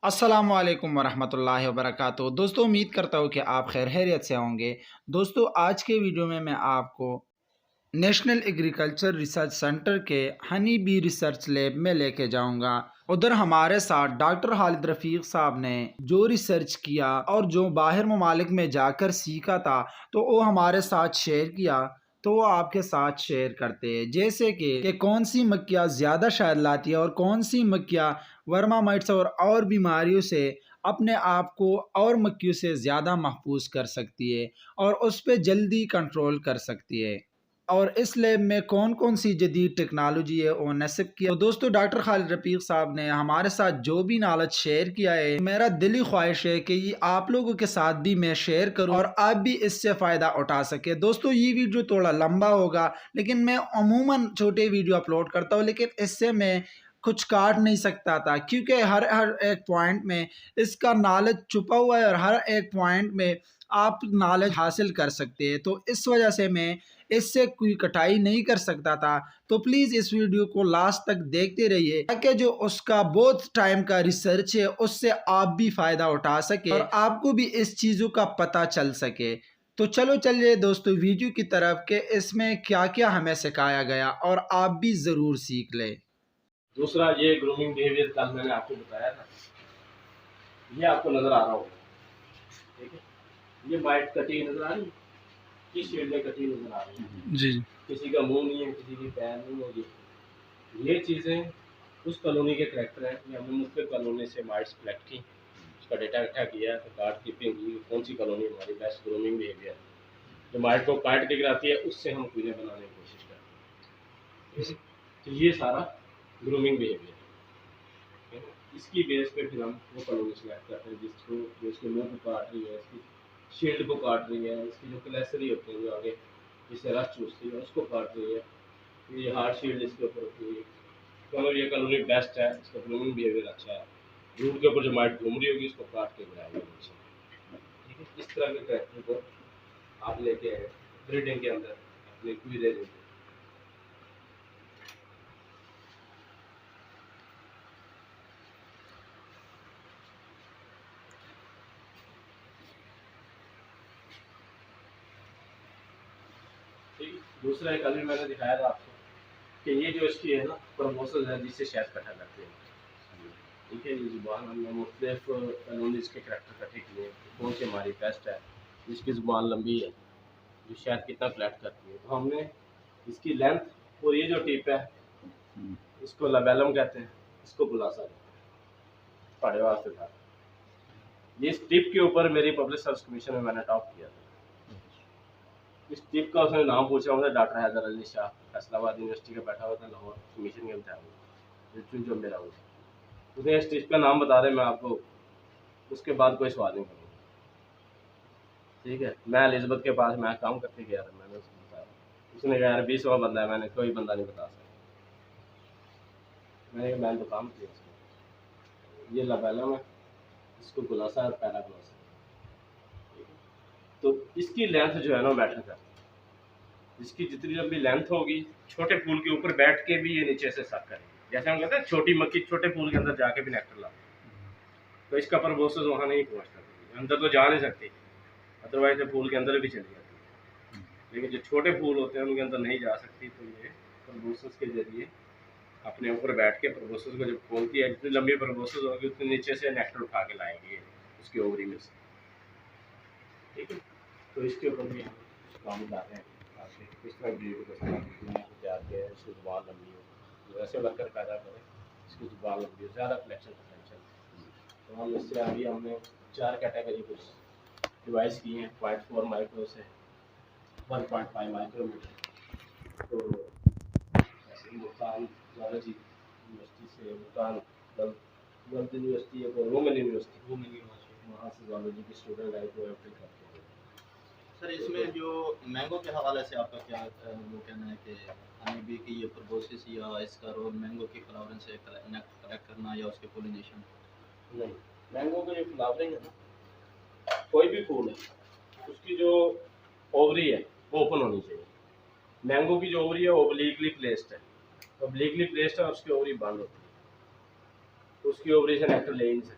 अस्सलाम वालेकुम वरहमतुल्लाहि वबरकातुहू। दोस्तों, उम्मीद करता हूँ कि आप खैरियत से होंगे। दोस्तों, आज के वीडियो में मैं आपको नेशनल एग्रीकल्चर रिसर्च सेंटर के हनी बी रिसर्च लैब में लेके जाऊंगा। उधर हमारे साथ डॉक्टर खालिद रफ़ीक साहब ने जो रिसर्च किया और जो बाहर ममालिक में जाकर सीखा था, तो वो हमारे साथ शेयर किया। तो वो आपके साथ शेयर करते हैं, जैसे कि कौन सी मक्खियाँ ज़्यादा शहद लाती है और कौन सी मक्खियाँ वर्मा माइट्स और बीमारियों से अपने आप को और मक्खियों से ज़्यादा महफूज कर सकती है और उस पर जल्दी कंट्रोल कर सकती है, और इस लैब में कौन कौन सी जदीद टेक्नोलॉजी है वो नस्ब किया। तो दोस्तों, डॉक्टर खालिद रफ़ीक साहब ने हमारे साथ जो भी नॉलेज शेयर किया है, मेरा दिली ख्वाहिश है कि ये आप लोगों के साथ भी मैं शेयर करूं और आप भी इससे फ़ायदा उठा सके। दोस्तों, ये वीडियो थोड़ा लंबा होगा, लेकिन मैं अमूमन छोटे वीडियो अपलोड करता हूँ, लेकिन इससे मैं कुछ काट नहीं सकता था, क्योंकि हर हर एक पॉइंट में इसका नॉलेज छुपा हुआ है और हर एक पॉइंट में आप नॉलेज हासिल कर सकते हैं। तो इस वजह से मैं इससे कोई कटाई नहीं कर सकता था। तो प्लीज़ इस वीडियो को लास्ट तक देखते रहिए, ताकि जो उसका बहुत टाइम का रिसर्च है उससे आप भी फ़ायदा उठा सके और आपको भी इस चीज़ों का पता चल सके। तो चलो चलिए दोस्तों वीडियो की तरफ, कि इसमें क्या क्या हमें सिखाया गया और आप भी ज़रूर सीख लें। दूसरा, ये ग्रूमिंग बिहेवियर कल मैंने आपको बताया था, ये आपको नजर आ रहा होगा। ठीक है, ये वाइट कटी नजर आ रही है, किस शेड में कटी नजर आ रही है जी। किसी का मुंह नहीं है, किसी की पैर नहीं है। ये चीज़ें उस कॉलोनी के करैक्टर हैं। ये हमने मुख्तलिफ कॉलोनी से माइट्स कलेक्ट की, उसका डेटा इकट्ठा किया, तो कार्ड कीपिंग की, कौन सी कॉलोनी हमारी बेस्ट ग्रूमिंग बिहेवियर है, जो माइट को काट के गिराती है, उससे हम कीड़े बनाने की कोशिश करते हैं। तो ये सारा ग्रूमिंग बिहेवियर है। इसकी बेस पे फिर हम वो कॉलोनी सेलेक्ट करते हैं जिसको, जो इसके मुंह को काट रही है, इसकी शील्ड को काट रही है, इसकी जो क्लेसरी होती है जो आगे जिससे रस चूसती है उसको काट रही है, ये हार्ड शील्ड इसके ऊपर होती है। तो ये कॉलोनी बेस्ट है, इसका ग्रूमिंग बिहेवियर अच्छा है। रूट के ऊपर जो माइट घूम रही होगी इसको काट के गिराएगी नीचे। ठीक है, इस तरह के कैरेक्टर को आप लेके आए ब्रीडिंग के अंदर अपने क्वीरे देते। दूसरा एक अभी मैंने दिखाया था आपको कि ये जो इसकी है ना प्रमोशन है जिससे शहद इकट्ठा करते हैं। ठीक है, ये जुबान हमने मुख्तलिफ कॉलोनीज के करैक्टर इकट्ठे किए हैं, कौन सी हमारी बेस्ट है, जिसकी जुबान लंबी है, जो शहद कितना कलेक्ट करती है। तो हमने इसकी लेंथ और ये जो टिप है इसको लबेलम कहते हैं, इसको बुलासा कहते हैं, पढ़े वास्ते था। ये इस टिप के ऊपर मेरी पब्लिक सर्विस कमीशन में मैंने टॉप किया था। इस टिप का उसने नाम पूछा, मुझे डॉक्टर हैदर अली शाह फैसलाबाद यूनिवर्सिटी का बैठा हुआ था लाहौर, कमीशन के इम्तिहान जो मेरा हुआ, उसने इस टिप का नाम बता रहे, मैं आपको उसके बाद कोई सवाल नहीं करूँगा। ठीक है, मैं एलिजबेथ के पास मैं काम करके गया था, मैंने उसको बताया, उसने कहा यार 20वां बंदा है, मैंने कोई बंदा नहीं बता सकता। मैंने तो काम किया उसको। ये लबैलम है, इसको गुलासा और पैरा गुलासा। तो इसकी लेंथ जो है ना मैटर करती है। इसकी जितनी लंबी लेंथ होगी, छोटे फूल के ऊपर बैठ के भी ये नीचे से सक करेगी। जैसे हम कहते हैं छोटी मक्खी छोटे फूल के अंदर जाके भी नेक्टर लाती है, तो इसका प्रोसेस वहाँ नहीं पहुँचता, अंदर तो जा नहीं सकती, अदरवाइज फूल के अंदर भी चली जाती है। लेकिन जो छोटे फूल होते हैं उनके अंदर नहीं जा सकती, तो ये प्रोसेस के जरिए अपने ऊपर बैठ के प्रोसेस को जब खोलती है, जितनी लंबी प्रोसेस होगी उतनी नीचे से नेक्टर उठा के लाएंगे उसकी ओवरी में से। ठीक है, तो इसके ऊपर भी हम काम लाते हैं, किस तरह ब्रीड को तैयार किया है, इसकी जुबान लंबी हो, जो ऐसे वर्कर पैदा करें इसकी जुबान लंबी हो, ज़्यादा कलेक्शन पोटेंशियल। तो हम इससे अभी हमने 4 कैटेगरी कुछ डिवाइस की हैं, 0.4 माइक्रो से 1.5 माइक्रोमीटर। तो ऐसे मुल्तान जूलॉजी यूनिवर्सिटी से, मुल्तान गल्फ यूनिवर्सिटी है, रोमन यूनिवर्सिटी, वहाँ से जूलॉजी के स्टूडेंट आए तो एप्लाई करते हैं। सर, इसमें जो मैंगो के हवाले से आपका क्या वो कहना है कि हनी बी की ये प्रोसेस या इसका रोल मैंगो की फ्लावरिंग से कलेक्ट करना या उसके पोलिनेशन? नहीं, मैंगो का जो फ्लावरिंग है ना, कोई भी फूल है उसकी जो ओवरी है वो ओपन होनी चाहिए। मैंगो की जो ओवरी है वो ओब्लिकली प्लेस्ड है, ओब्लिकली प्लेस्ड है और उसकी ओवरी बंद होती है, तो उसकी ओवरी से नेक्टर ले ही नहीं सकती।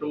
2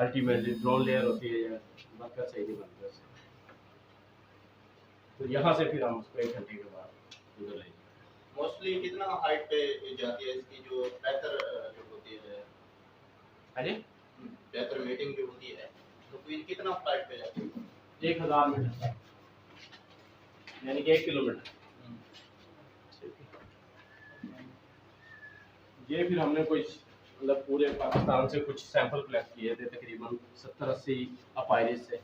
अल्टीमेटली ड्रोन लेयर होती है या वर्कर सही नहीं बनते उससे। तो यहाँ से फिर हम उसको 1 घंटे के बाद उधर ले जाएंगे। मोस्टली कितना हाइट पे जाती है इसकी जो बेहतर जो होती है? हाँ जी, बेहतर मीटिंग जो होती है तो फिर कितना हाइट पे जाती है? 1000 मीटर यानी कि 1 किलोमीटर। ये फिर हमने कुछ मतलब पूरे पाकिस्तान से कुछ सैंपल कलेक्ट किए थे, तकरीबन 70-80 अपायरिस से,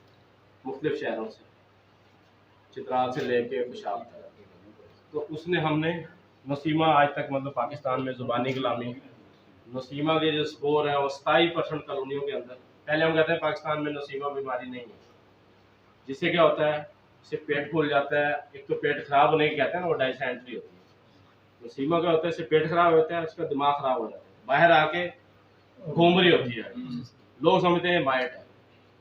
मुख्तलिफ शहरों से, चित्राल से लेके पेशाब तक। तो उसने हमने नसीमा आज तक मतलब पाकिस्तान में ज़ुबानी गुलामी, नसीमा के जो स्कोर है वो 27% कॉलोनियों के अंदर। पहले हम कहते हैं पाकिस्तान में नसीमा बीमारी नहीं है, जिससे क्या होता है, इससे पेट फूल जाता है। एक तो पेट खराब होने की कहते हैं ना, वो डायसेंट्री होती है। नसीमा क्या होता है, इससे पेट खराब होता है, उसका दिमाग खराब हो जाता है, बाहर आके घूम रही होती है, लोग समझते हैं माइट है,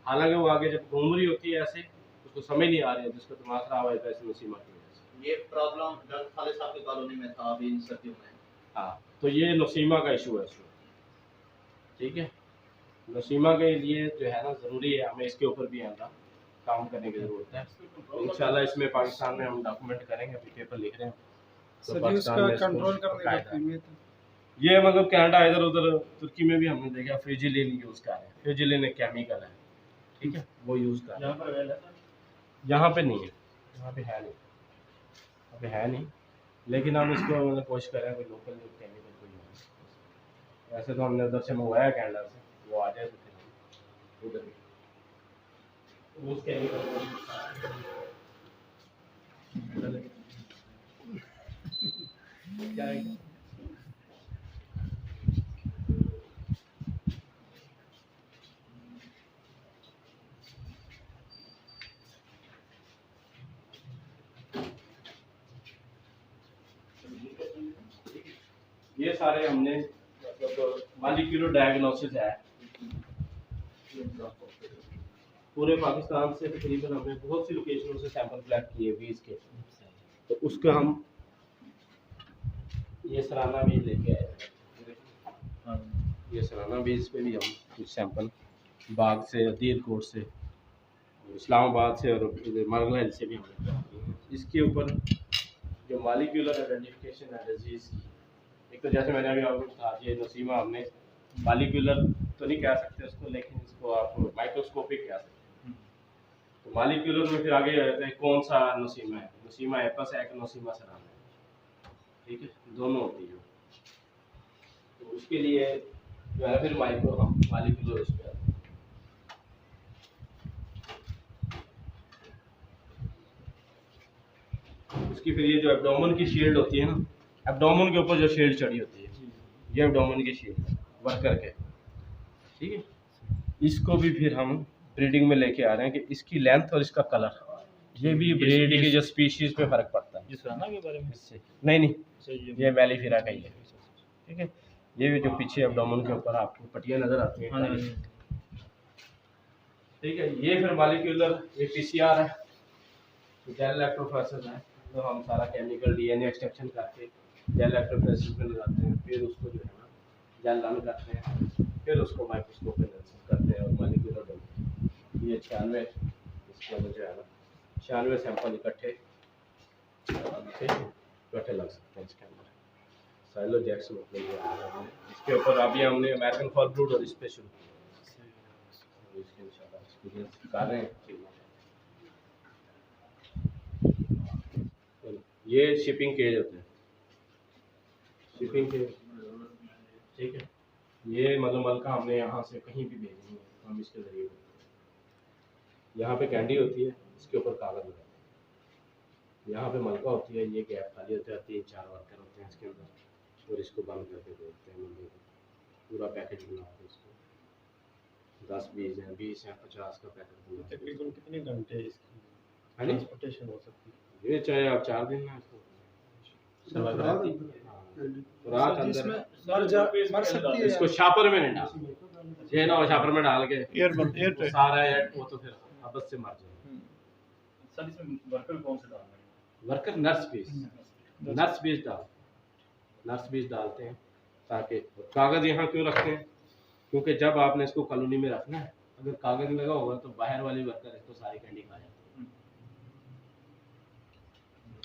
हालांकि वो आगे जब घूम रही होती है ऐसे, उसको समझ नहीं आ रही है, जिसका दिमाग खराब होता है ऐसे नसीमा की वजह से। ये प्रॉब्लम डॉक्टर खालिद साहब की कॉलोनी में था अभी इन सर्दियों में। हाँ, तो ये नसीमा का इशू है, ठीक है। नसीमा के लिए जो है ना ज़रूरी है, हमें इसके ऊपर भी आना काम करने की ज़रूरत है। इंशाल्लाह इसमें पाकिस्तान में हम डॉक्यूमेंट करेंगे, अभी पेपर लिख रहे हैं तो सर पाकिस्तान में इसको कंट्रोल करने का बाकायदा- अहमियत है। ये मतलब कनाडा इधर उधर तुर्की में भी हमने देखा फ्रिजिलिन यूज़ कर रहे हैं। फ्रिजिलिन एक केमिकल है, ठीक है, वो यूज़ कर रहे हैं। यहाँ पे नहीं है, यहाँ पे है नहीं, यहाँ पे है नहीं, लेकिन हम इसको मतलब कोशिश कर रहे हैं कोई लोकल जो केमिकल कोई हो। वैसे तो हमने उधर से मंगवाया कनाडा से, वो आ जाए तो फिर उधर उस केमिकल क्या है। ये सारे हमने मतलब मॉलिक्यूलर डायग्नोसिस है पूरे पाकिस्तान से, तकरीबन हमने बहुत सी लोकेशनों से सैंपल कलेक्ट किए बीज के, तो उसका हम ये सराना बीज लेके आए। ये सराना बीज पे भी हम कुछ सैंपल बाग से, अदीर कोट से, इस्लामाबाद से और मरगल से भी हमने कलेक्ट किए। इसके ऊपर जो मॉलिक्यूलर आइडेंटिफिकेशन है डिजीज़ की, एक तो जैसे मैंने अभी आपको कहा, ये नसीमा हमने मॉलिक्यूलर तो नहीं कह सकते उसको, लेकिन इसको आप माइक्रोस्कोपिक कह सकते हैं। तो मॉलिक्यूलर में फिर आगे रहता है कौन सा नसीमा है, नसीमा एपस है कि नसीमा सराना है, ठीक है, दोनों होती है। तो उसके लिए जो है फिर मॉलिक्यूलर उस पर उसकी फिर ये जो एब्डोमेन की शील्ड होती है ना, एब्डोमेन के ऊपर जो शील्ड चढ़ी होती है, ये एब्डोमेन की शील्ड है वर्कर के, ठीक है। इसको भी फिर हम ब्रीडिंग में लेके आ रहे हैं कि इसकी लेंथ और इसका कलर, ये भी ब्रीड की जो स्पीशीज पे फर्क पड़ता है। सराना के बारे में इससे नहीं, ये मेलिफेरा का ही है, ठीक है। ये भी जो पीछे एब्डोमेन के ऊपर आपको पट्टियाँ नजर आती हैं, ठीक है। ये फिर मॉलिक्यूलर ये पीसीआर है, जेल इलेक्ट्रोफोरेसिस है, तो हम सारा केमिकल डीएनए एक्सट्रैक्शन करके जेल इलेक्ट्रोफोरेसिस में लगाते हैं, फिर उसको जो है ना जेल रन करते हैं, फिर उसको माइक्रोस्कोप में करते हैं और मॉलिक्यूलर बनते हैं। ये 96 इसके अंदर जो है ना 96 सैंपल इकट्ठे लग सकते हैं इसके अंदर। साइलोजैक्स मतलब ये है। इसके ऊपर अभी हमने अमेरिकन फॉल ब्रूड और इस पे शुरू किया, इसके इंशाल्लाह एक्सपीरियंस कर रहे हैं। ये शिपिंग केज होते हैं, शिपिंग केज, ठीक है। ये मतलब मलका हमने यहाँ से कहीं भी भेजनी है, हम इसके ज़रिए यहाँ पे कैंडी होती है, इसके ऊपर कागज़ लगाते हैं, यहाँ पे मलका होती है, ये गैप खाली होता है, 3-4 वर्कर होते हैं इसके अंदर, और इसको बंद करके देते हैं मंडी को, पूरा पैकेज बनाते हैं इसको, 10-20 हैं, 20 हैं, 50 का पैकेट बनाते हैं। तकरीबन कितने घंटे इसकी है नहीं, ट्रांसपोर्टेशन हो सकती है? ये चाहे आप 4 दिन में रात अंदर मर सकती है। इसको छापर में नहीं डाल, ये ना छापर में डाल के एयर सारा वो तो फिर आपस से मर जाए। सर इसमें वर्कर कौन से डालना है? वर्कर नर्स बीज डालते हैं, ताकि कागज़ यहाँ क्यों रखते हैं, क्योंकि जब आपने इसको कॉलोनी में रखना है अगर कागज लगा होगा तो बाहर वाली वर्कर इसको सारी कैंडी खा जाती है,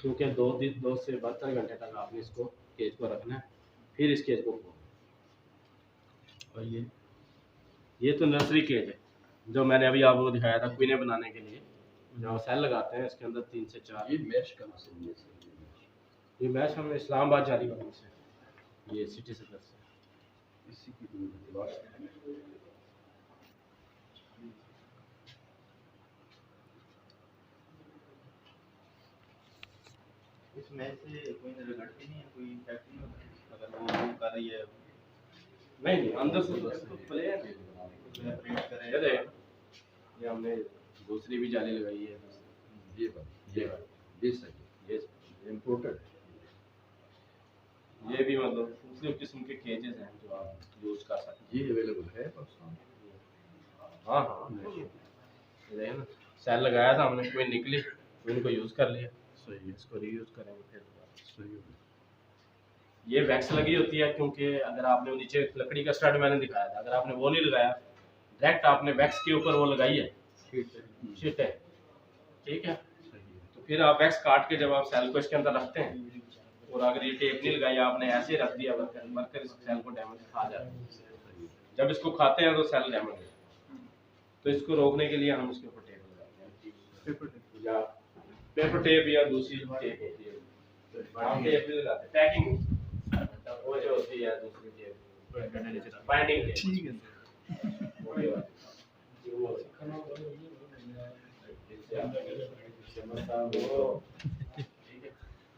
क्योंकि 2 से 72 घंटे तक आपने इसको केज को रखना है, फिर इस केज को खोलना। और ये तो नर्सरी केज है जो मैंने अभी आपको दिखाया था क्वीने बनाने के लिए, जहाँ सेल लगाते हैं इसके अंदर 3 से 4। ये मैश कहाँ से लिए? ये मैच हमें इस्लामाबाद जारी करने से, ये सिटी सेंटर से। इसी की दूर है। इसमें से कोई रिजल्ट नहीं है, कोई इफेक्ट नहीं होता अगर वो मूव कर रही है? नहीं अंदर से तो प्लेन प्रिंट करे। ये देख, ये हमने दूसरी भी जाली लगाई है, ये सही, ये इम्पोर्टेड। ये भी मतलब दूसरे किस्म के केजेस हैं जो आप यूज कर सकते ये अवेलेबल है पाकिस्तान? हैं। हाँ हाँ, ये है ना, सेल लगाया था हमने, कोई निकली तो इनको यूज कर लिया, सही है, इसको रीयूज करेंगे फिर दोबारा। सही है। ये वैक्स लगी होती है, क्योंकि अगर आपने नीचे लकड़ी का स्टड मैंने दिखाया था, अगर आपने वो नहीं लगाया, डायरेक्ट आपने वैक्स के ऊपर वो लगाई है, शीट है, ठीक है, तो फिर आप वैक्स काट के जब आप सेल को इसके अंदर रखते हैं, और अगर ये टेप नहीं लगाई आपने ऐसे ही रख दिया, वर्कर इस सेल को डैमेज खा जाता है। जब इसको खाते हैं तो सेल डैमेज हो जाता है, तो इसको रोकने के लिए हम इसके ऊपर टेप लगाते हैं, या पेपर टेप या दूसरी टेप होती है, हम टेप भी लगाते हैं, पैकिंग वो जो होती है दूसरी टेप, बाइंडिंग टेप, ठीक है।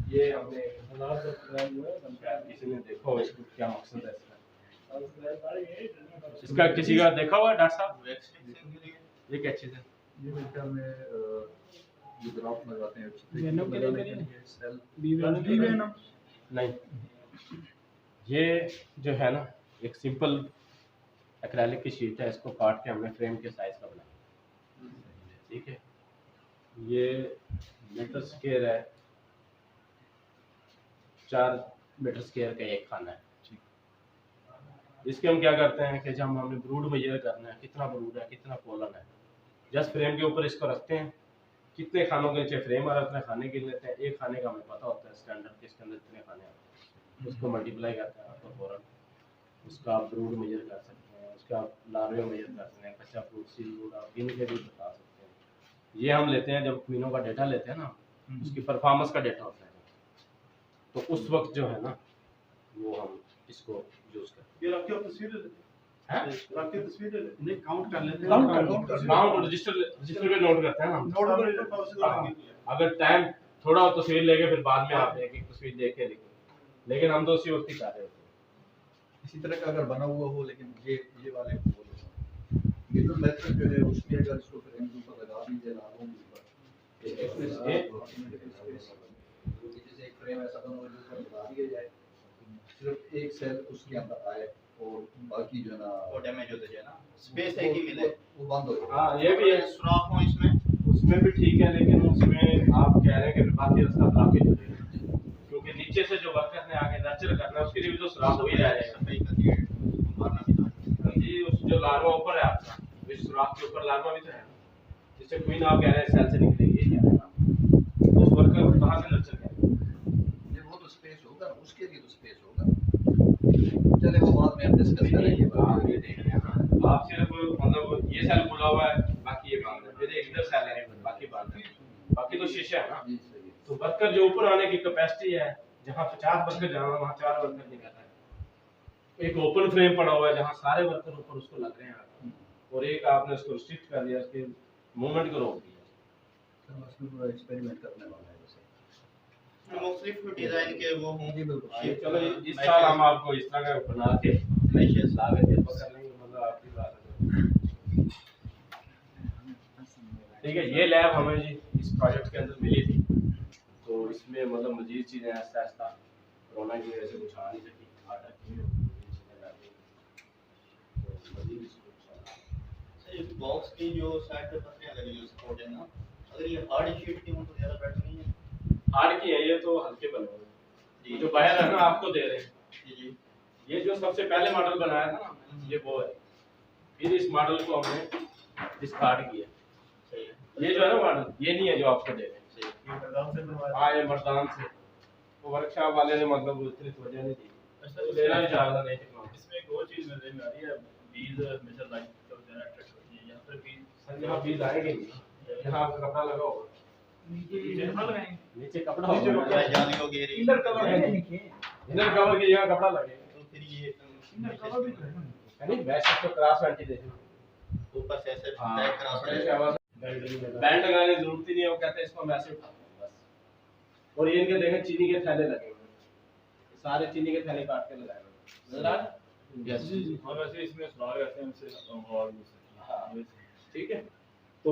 ये हमने किसी ने देखा हो इसको क्या मकसद है इसका किसी का देखा हुआ है डॉक्टर साहब? ये क्या चीज़ है? ये बेटा में ये ड्रॉप लगाते हैं वेनम के लिए सेल नहीं, ये जो है ना एक सिंपल एक्रेलिक की शीट है, इसको काट के हमने फ्रेम के साइज का बनाया, ठीक है। ये मीटर स्क्वायर है, 4 मीटर स्क्वायर का एक खाना है, इसके हम क्या करते हैं कि जब हमने ब्रूड मेजर करना है, कितना ब्रूड है कितना पोलन है, जस्ट फ्रेम के ऊपर इसको रखते हैं, कितने खानों के नीचे फ्रेम आ रहा है उतने खाने के लेते हैं, एक खाने का हमें पता होता है स्टैंडर्ड के इसके अंदर इतने खाने आते हैं, उसको मल्टीप्लाई करते हैं आपको फौरन, उसका आप ब्रूड मेजर कर सकते हैं, उसका आप लार्वे मेजर कर सकते हैं, कच्चा फ्रूट सील ब्रूड आप गिन के भी बता सकते हैं। ये हम लेते हैं जब क्वीनों का डेटा लेते हैं ना, उसकी परफॉर्मेंस का डेटा होता है, तो उस वक्त जो है ना वो हम इसको यूज करते हैं। ये आपकी तस्वीर हैं? आपकी तस्वीर नहीं काउंट कर लेते काउंट रजिस्टर पे नोट करते हैं ना, नोट अगर टाइम थोड़ा हो तो तस्वीर लेके फिर बाद में आप एक तस्वीर देख के लिखें, लेकिन हम तो उसी वक्त ही कर रहे होते हैं। इसी तरह का अगर बना हुआ हो, लेकिन ये वाले को बोलो ये तो मेथड जो है उसमें अगर इसको फ्रेम के ऊपर लगा दीजिए लागों के ऊपर, जैसे एक फ्रेम ऐसा बना हो जिसको लगा दिया जाए, सिर्फ एक सेल उसके अंदर आए और बाकी जो है ना वो डैमेज होते जाए ना, स्पेस एक ही मिले, वो बंद हो जाए। हाँ ये भी है, सुराख हो इसमें, उसमें भी ठीक है, लेकिन उसमें आप कह रहे हैं कि बाकी रास्ता ब्लॉकेज हो जाएगा, क्योंकि नीचे से जो वर्कर ने आगे नर्चर करना है उसके लिए भी तो सुराख हो ही रहा है, सफाई करनी है, मारना भी था जी उस जो लार्वा ऊपर है आपका, इस सुराख के ऊपर लार्वा भी तो है, जिससे क्वीन आप कह रहे हैं सेल से निकलेगी, ये कह रहे हैं आप, उस वर्कर को कहाँ से नर्चर करेंगे? वो तो स्पेस होगा, उसके लिए तो स्पेस होगा, चले वो बाद में हम डिस्कस करेंगे। आप ये देख रहे हैं ना, आप सिर्फ मतलब ये सेल खुला हुआ है बाकी ये बंद है, फिर एक इधर सेल है बाकी बंद है, बाकी तो शीशा है ना, जी सही है। तो वर्कर जो ऊपर आने की कैपेसिटी है, जहाँ 50 वर्कर जाना वहाँ 4 वर्कर नहीं कर रहा है, एक ओपन फ्रेम पड़ा हुआ है जहाँ सारे वर्कर ऊपर उसको लग रहे हैं, और एक आपने उसको रिस्ट्रिक्ट कर दिया, उसके मूवमेंट को रोक दिया। हम उसमें पूरा एक्सपेरिमेंट करने वाला है वैसे। मुख्तलिफ डिजाइन के वो हों, जी बिल्कुल। ये चलो इस साल हम आपको इस तरह का बना के मैशेस लागे के पकड़ लेंगे, मतलब आपकी बात है। ठीक है, ये लैब हमें जी इस प्रोजेक्ट के अंदर मिली थी, तो इसमें मतलब मजीद चीज़ें आहिस्ता आहिस्ता कोरोना की वजह से कुछ आ नहीं सकी, आर्डर की तो मजीद इस बॉक्स की जो साइड पे पत्तियां लगी जो सपोर्ट है ना, अगर ये हार्ड शीट की हो तो ज़्यादा बेटर नहीं है? हार्ड की है, ये तो हल्के बने हुए हैं, जी जो बाहर है ना आपको दे रहे हैं, जी जी ये जो सबसे पहले मॉडल बनाया था ना ये वो है, फिर इस मॉडल को हमने डिस्कार्ड किया। ये जो है ना मॉडल, ये नहीं है जो आपको दे रहे हैं। हाँ ये मर्दान से, वो वर्कशॉप वाले ने मतलब उतनी वजह नहीं दी। अच्छा लेना ही चाह रहा नहीं टेक्नोलॉजी। इसमें एक और चीज़ नजर में आ रही है, बीज हमेशा लाइन तो जनरेट होती है, यहाँ पर बीज सर यहाँ बीज आएंगे नहीं, यहाँ आपका कपड़ा लगा होगा, नीचे कपड़ा होगा, जाली हो गई इधर कवर है, इधर कवर की जगह कपड़ा लगे, तो फिर ये यानी वैसे तो क्रॉस वेंटिलेशन ऊपर से ऐसे हाँ, टैग करा फ्रेश हवा से बैंड लगाने की जरूरत ही नहीं है, वो कहते हैं इसको हम ऐसे उठाते हैं बस। और ये इनके देखें चीनी के थैले लगे हुए हैं, सारे चीनी के थैले काट के लगाए हुए हैं, नजर आ रहा है? और वैसे इसमें सुधार करते हैं हमसे और हाँ, ठीक है। तो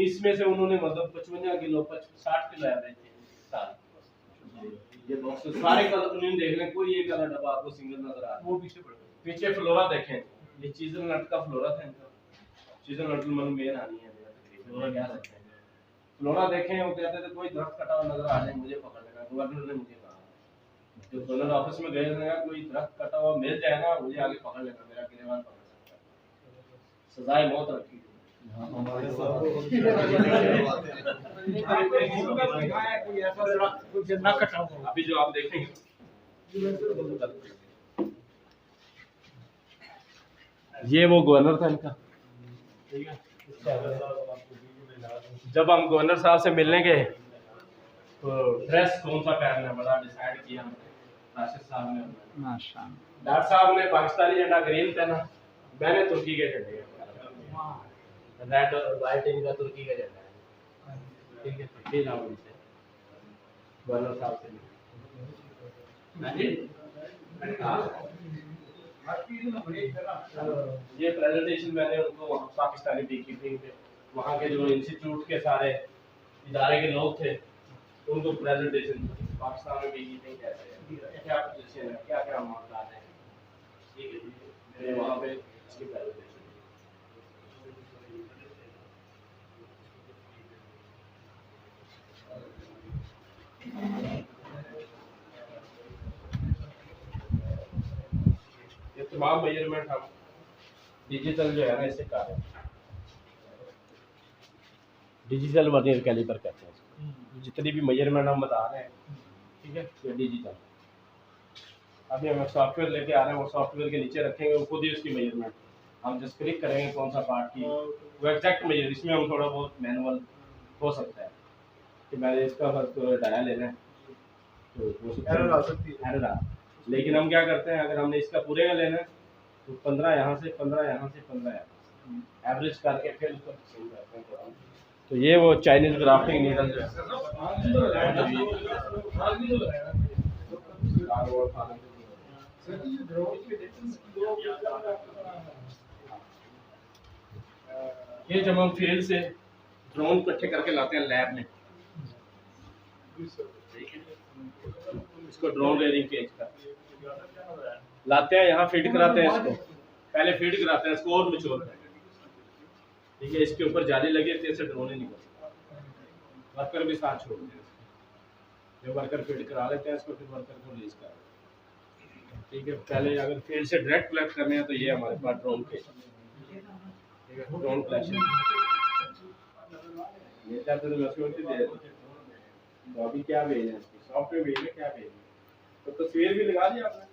इसमें से उन्होंने मतलब 55 किलो 60 किलो एवरेज थी साल। ये बॉक्स सारे कलर उन्होंने देख लें, कोई एक कलर डब्बा आपको सिंगल नजर आ रहा है। वो पीछे पड़ गए। पीछे फ्लोरा देखें, ये चीजन नट का फ्लोरा था इनका, चीजन नट मतलब मेन आनी है फ्लोरा कह सकते हैं। फ्लोरा देखें, वो कहते थे कोई दरख्त कटा हुआ नजर आ जाए मुझे पकड़ लेगा, गवर्नर ने मुझे कहा जो गवर्नर ऑफिस में गए थे कोई दरख्त कटा हुआ मिल जाए ना मुझे आगे पकड़ लेगा, मेरा गिरवान पकड़ सकता है, सजाए मौत रखी थी। हमारे अभी जो आप देखेंगे ये वो गवर्नर था इनका, ठीक है। जब हम गवर्नर साहब से मिलने गए तो ड्रेस कौन सा पहनना है बड़ा डिसाइड किया हमने, राशिद साहब ने, माशाअल्लाह। डॉक्टर साहब ने पाकिस्तानी झंडा ग्रीन पहना, मैंने तुर्की के झंडे रेड और व्हाइट इनका तुर्की का झंडा है, ठीक है। फिर आओ इनसे गवर्नर साहब से ये प्रेजेंटेशन मैंने उनको पाकिस्तानी बी कीपिंग पे वहाँ के जो इंस्टीट्यूट के सारे इदारे के लोग थे उनको प्रेजेंटेशन पाकिस्तान में बी कीपिंग कैसे है, क्या पोजीशन है, क्या क्या मामला है, ठीक है। मैंने वहाँ पे इसकी प्रेजेंटेशन ये तमाम मेजरमेंट हम डिजिटल जो है ना इससे कर रहे हैं, डिजिटल वर्नियर कैलिपर कहते हैं इसको। जितनी भी मेजरमेंट हम बता रहे हैं, ठीक है, ये डिजिटल। अभी हम सॉफ्टवेयर लेके आ रहे हैं, वो सॉफ्टवेयर के नीचे रखेंगे, वो खुद ही उसकी मेजरमेंट हम जस्ट क्लिक करेंगे कौन सा पार्ट की वो एग्जैक्ट मेजर। इसमें हम थोड़ा बहुत मैनुअल हो सकता है कि मैंने इसका डाया लेना है तो वो एरर आ सकती है, एरर आ। लेकिन हम क्या करते हैं, अगर हमने इसका पूरे का लेना है तो 15 यहाँ से 15 यहाँ से 15 यहाँ से एवरेज करके फिर उसको सेंड करते हैं। तो ये वो चाइनीज ग्राफ्टिंग नीडल जो है ये जब हम फील्ड से ड्रोन इकट्ठे करके लाते हैं लैब में, इसको ड्रोन रेयरिंग केज का लाते हैं, यहाँ फीड कराते हैं, इसको पहले फीड कराते हैं, इसको और निचोड़ते हैं, ठीक है। इसके ऊपर जाली लगी होती है, इससे ड्रोन ही नहीं करता, वर्कर भी साथ छोड़ देते हैं, जो वर्कर फीड करा लेते हैं इसको, फिर वर्कर को रिलीज कर देते हैं, ठीक है। पहले अगर फील्ड से डायरेक्ट कलेक्ट करने हैं तो ये हमारे पास ड्रोन के, ठीक है, ड्रोन कलेक्शन ये चाहते तो मैच्योरिटी दे देते। तो अभी क्या भेजना है, सॉफ्टवेयर भेजना, क्या भेजना, तो तस्वीर भी लगा दी आपने।